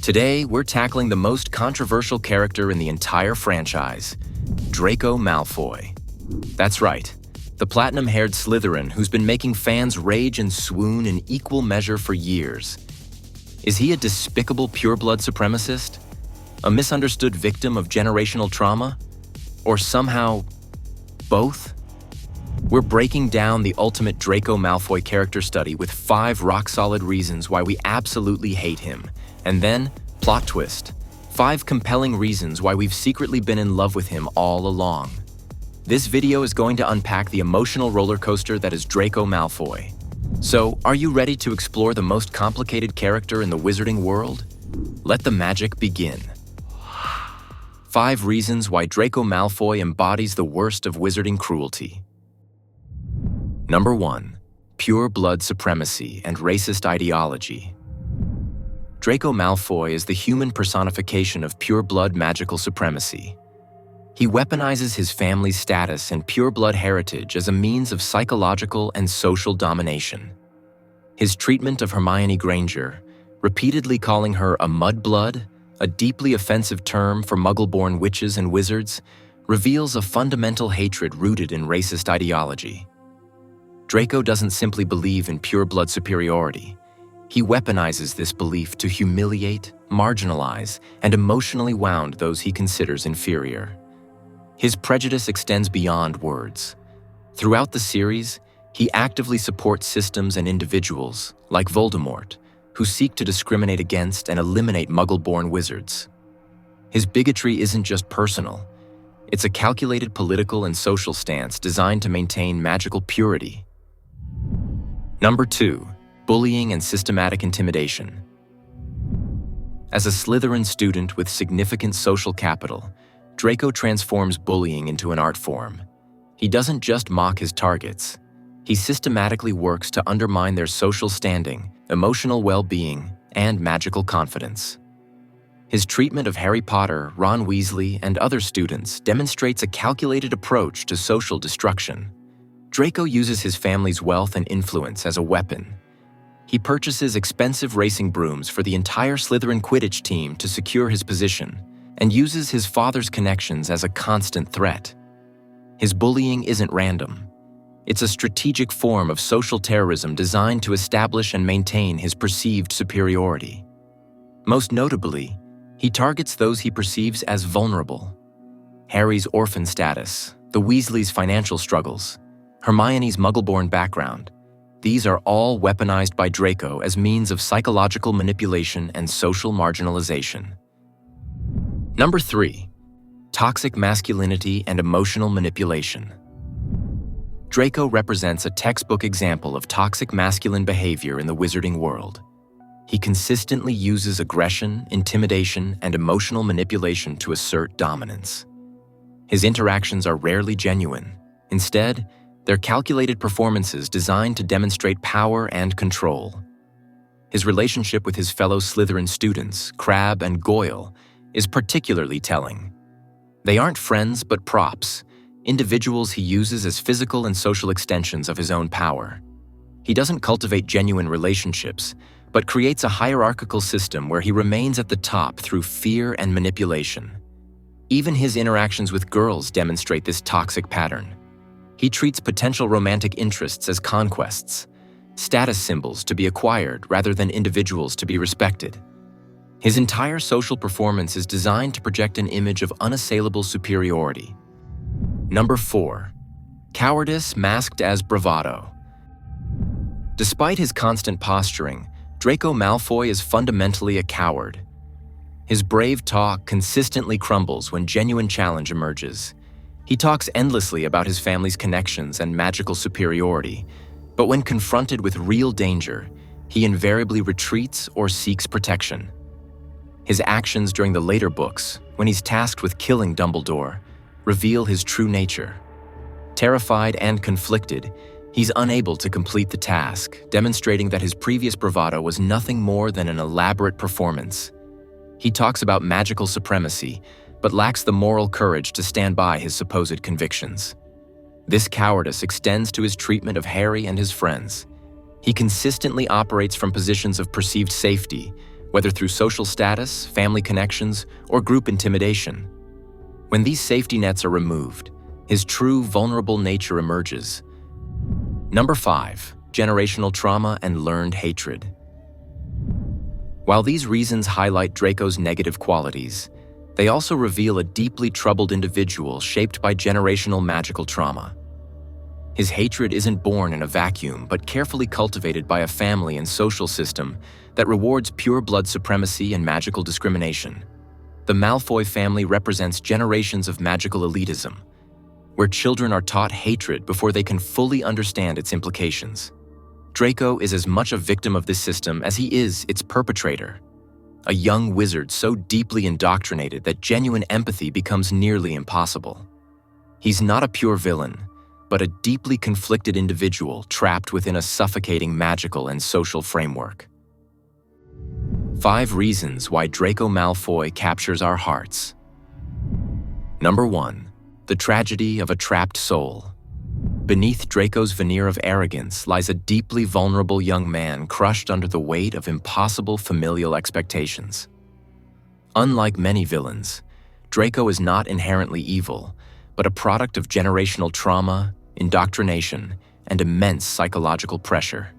Today, we're tackling the most controversial character in the entire franchise, Draco Malfoy. That's right, the platinum-haired Slytherin who's been making fans rage and swoon in equal measure for years. Is he a despicable pureblood supremacist? A misunderstood victim of generational trauma? Or somehow, both? We're breaking down the ultimate Draco Malfoy character study with 5 rock-solid reasons why we absolutely hate him. And then, plot twist, 5 compelling reasons why we've secretly been in love with him all along. This video is going to unpack the emotional roller coaster that is Draco Malfoy. So, are you ready to explore the most complicated character in the wizarding world? Let the magic begin. 5 reasons why Draco Malfoy embodies the worst of wizarding cruelty. Number 1. Pure blood supremacy and racist ideology. Draco Malfoy is the human personification of pure-blood magical supremacy. He weaponizes his family's status and pure-blood heritage as a means of psychological and social domination. His treatment of Hermione Granger, repeatedly calling her a mudblood, a deeply offensive term for Muggle-born witches and wizards, reveals a fundamental hatred rooted in racist ideology. Draco doesn't simply believe in pure-blood superiority. He weaponizes this belief to humiliate, marginalize, and emotionally wound those he considers inferior. His prejudice extends beyond words. Throughout the series, he actively supports systems and individuals, like Voldemort, who seek to discriminate against and eliminate Muggle-born wizards. His bigotry isn't just personal. It's a calculated political and social stance designed to maintain magical purity. Number 2. Bullying and systematic intimidation. As a Slytherin student with significant social capital, Draco transforms bullying into an art form. He doesn't just mock his targets. He systematically works to undermine their social standing, emotional well-being, and magical confidence. His treatment of Harry Potter, Ron Weasley, and other students demonstrates a calculated approach to social destruction. Draco uses his family's wealth and influence as a weapon. He purchases expensive racing brooms for the entire Slytherin Quidditch team to secure his position, and uses his father's connections as a constant threat. His bullying isn't random. It's a strategic form of social terrorism designed to establish and maintain his perceived superiority. Most notably, he targets those he perceives as vulnerable. Harry's orphan status, the Weasleys' financial struggles, Hermione's Muggle-born background. These are all weaponized by Draco as means of psychological manipulation and social marginalization. Number 3. Toxic masculinity and emotional manipulation. Draco represents a textbook example of toxic masculine behavior in the wizarding world. He consistently uses aggression, intimidation, and emotional manipulation to assert dominance. His interactions are rarely genuine. Instead, they're calculated performances designed to demonstrate power and control. His relationship with his fellow Slytherin students, Crabbe and Goyle, is particularly telling. They aren't friends but props, individuals he uses as physical and social extensions of his own power. He doesn't cultivate genuine relationships, but creates a hierarchical system where he remains at the top through fear and manipulation. Even his interactions with girls demonstrate this toxic pattern. He treats potential romantic interests as conquests, status symbols to be acquired rather than individuals to be respected. His entire social performance is designed to project an image of unassailable superiority. Number 4. Cowardice masked as bravado. Despite his constant posturing, Draco Malfoy is fundamentally a coward. His brave talk consistently crumbles when genuine challenge emerges. He talks endlessly about his family's connections and magical superiority, but when confronted with real danger, he invariably retreats or seeks protection. His actions during the later books, when he's tasked with killing Dumbledore, reveal his true nature. Terrified and conflicted, he's unable to complete the task, demonstrating that his previous bravado was nothing more than an elaborate performance. He talks about magical supremacy, but lacks the moral courage to stand by his supposed convictions. This cowardice extends to his treatment of Harry and his friends. He consistently operates from positions of perceived safety, whether through social status, family connections, or group intimidation. When these safety nets are removed, his true vulnerable nature emerges. Number 5. Generational trauma and learned hatred. While these reasons highlight Draco's negative qualities, they also reveal a deeply troubled individual shaped by generational magical trauma. His hatred isn't born in a vacuum, but carefully cultivated by a family and social system that rewards pure blood supremacy and magical discrimination. The Malfoy family represents generations of magical elitism, where children are taught hatred before they can fully understand its implications. Draco is as much a victim of this system as he is its perpetrator, a young wizard so deeply indoctrinated that genuine empathy becomes nearly impossible. He's not a pure villain, but a deeply conflicted individual trapped within a suffocating magical and social framework. 5 reasons why Draco Malfoy captures our hearts. Number 1. The tragedy of a trapped soul. Beneath Draco's veneer of arrogance lies a deeply vulnerable young man crushed under the weight of impossible familial expectations. Unlike many villains, Draco is not inherently evil, but a product of generational trauma, indoctrination, and immense psychological pressure.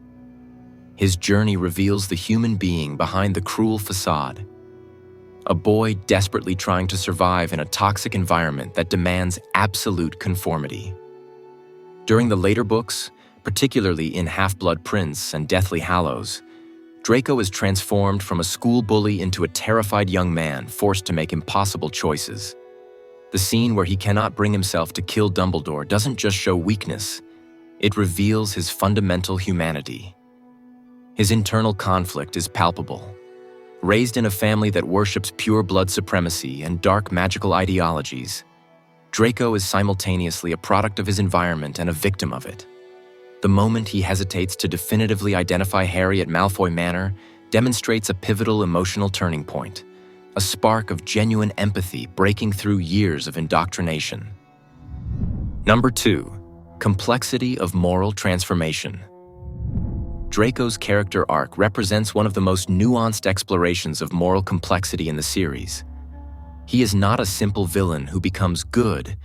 His journey reveals the human being behind the cruel facade, a boy desperately trying to survive in a toxic environment that demands absolute conformity. During the later books, particularly in Half-Blood Prince and Deathly Hallows, Draco is transformed from a school bully into a terrified young man forced to make impossible choices. The scene where he cannot bring himself to kill Dumbledore doesn't just show weakness, it reveals his fundamental humanity. His internal conflict is palpable. Raised in a family that worships pure blood supremacy and dark magical ideologies, Draco is simultaneously a product of his environment and a victim of it. The moment he hesitates to definitively identify Harry at Malfoy Manor demonstrates a pivotal emotional turning point, a spark of genuine empathy breaking through years of indoctrination. Number 2. Complexity of moral transformation. Draco's character arc represents one of the most nuanced explorations of moral complexity in the series. He is not a simple villain who becomes good,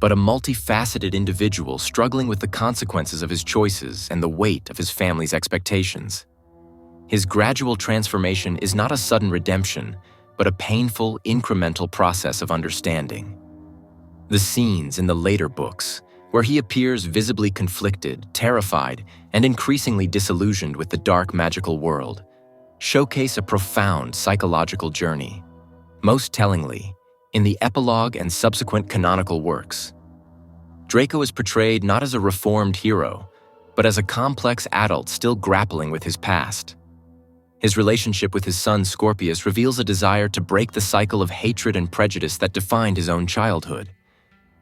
but a multifaceted individual struggling with the consequences of his choices and the weight of his family's expectations. His gradual transformation is not a sudden redemption, but a painful, incremental process of understanding. The scenes in the later books, where he appears visibly conflicted, terrified, and increasingly disillusioned with the dark magical world, showcase a profound psychological journey. Most tellingly, in the epilogue and subsequent canonical works, Draco is portrayed not as a reformed hero, but as a complex adult still grappling with his past. His relationship with his son Scorpius reveals a desire to break the cycle of hatred and prejudice that defined his own childhood,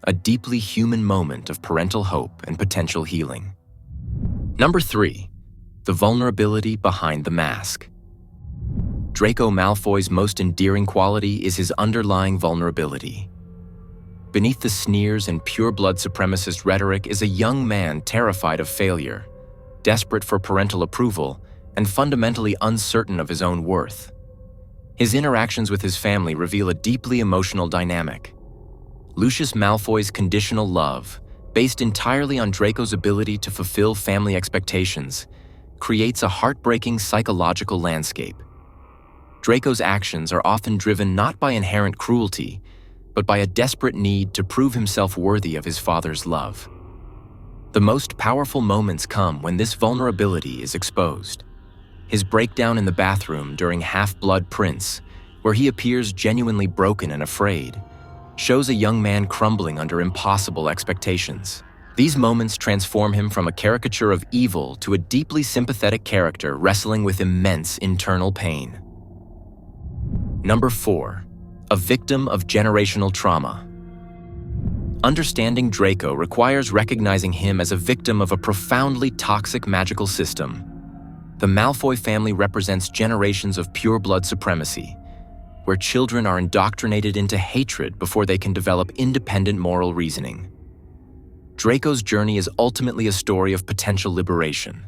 a deeply human moment of parental hope and potential healing. Number 3. The vulnerability behind the mask. Draco Malfoy's most endearing quality is his underlying vulnerability. Beneath the sneers and pure-blood supremacist rhetoric is a young man terrified of failure, desperate for parental approval, and fundamentally uncertain of his own worth. His interactions with his family reveal a deeply emotional dynamic. Lucius Malfoy's conditional love, based entirely on Draco's ability to fulfill family expectations, creates a heartbreaking psychological landscape. Draco's actions are often driven not by inherent cruelty, but by a desperate need to prove himself worthy of his father's love. The most powerful moments come when this vulnerability is exposed. His breakdown in the bathroom during Half-Blood Prince, where he appears genuinely broken and afraid, shows a young man crumbling under impossible expectations. These moments transform him from a caricature of evil to a deeply sympathetic character wrestling with immense internal pain. Number 4. A victim of generational trauma. Understanding Draco requires recognizing him as a victim of a profoundly toxic magical system. The Malfoy family represents generations of pure blood supremacy, where children are indoctrinated into hatred before they can develop independent moral reasoning. Draco's journey is ultimately a story of potential liberation.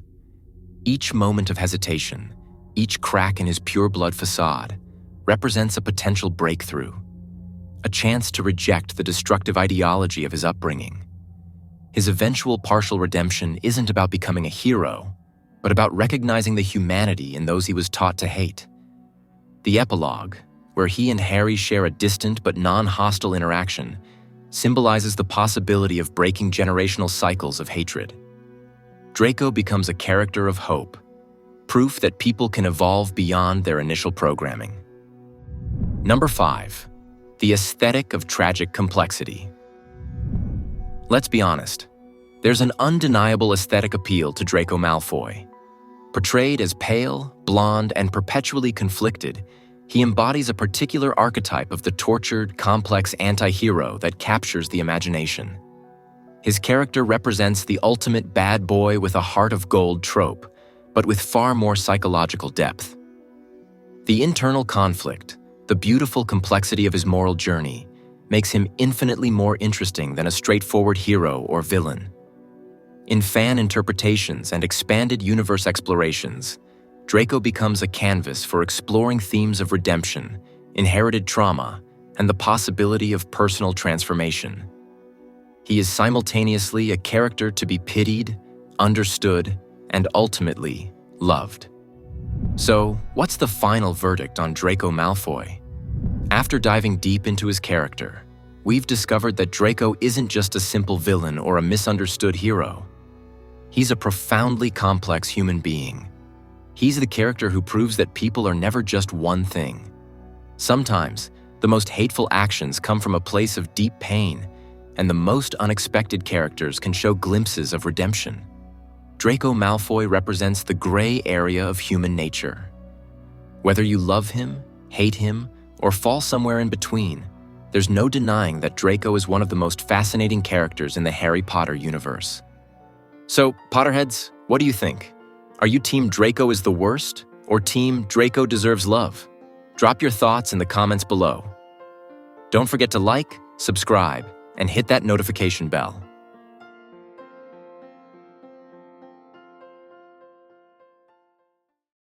Each moment of hesitation, each crack in his pure-blood facade, represents a potential breakthrough, a chance to reject the destructive ideology of his upbringing. His eventual partial redemption isn't about becoming a hero, but about recognizing the humanity in those he was taught to hate. The epilogue, where he and Harry share a distant but non-hostile interaction, symbolizes the possibility of breaking generational cycles of hatred. Draco becomes a character of hope, proof that people can evolve beyond their initial programming. Number 5. The aesthetic of tragic complexity. Let's be honest, there's an undeniable aesthetic appeal to Draco Malfoy. Portrayed as pale, blonde, and perpetually conflicted, he embodies a particular archetype of the tortured, complex anti-hero that captures the imagination. His character represents the ultimate bad boy with a heart of gold trope, but with far more psychological depth. The internal conflict, the beautiful complexity of his moral journey, makes him infinitely more interesting than a straightforward hero or villain. In fan interpretations and expanded universe explorations, Draco becomes a canvas for exploring themes of redemption, inherited trauma, and the possibility of personal transformation. He is simultaneously a character to be pitied, understood, and ultimately loved. So, what's the final verdict on Draco Malfoy? After diving deep into his character, we've discovered that Draco isn't just a simple villain or a misunderstood hero. He's a profoundly complex human being. He's the character who proves that people are never just one thing. Sometimes, the most hateful actions come from a place of deep pain, and the most unexpected characters can show glimpses of redemption. Draco Malfoy represents the gray area of human nature. Whether you love him, hate him, or fall somewhere in between, there's no denying that Draco is one of the most fascinating characters in the Harry Potter universe. So, Potterheads, what do you think? Are you Team Draco is the worst, or Team Draco deserves love? Drop your thoughts in the comments below. Don't forget to like, subscribe, and hit that notification bell.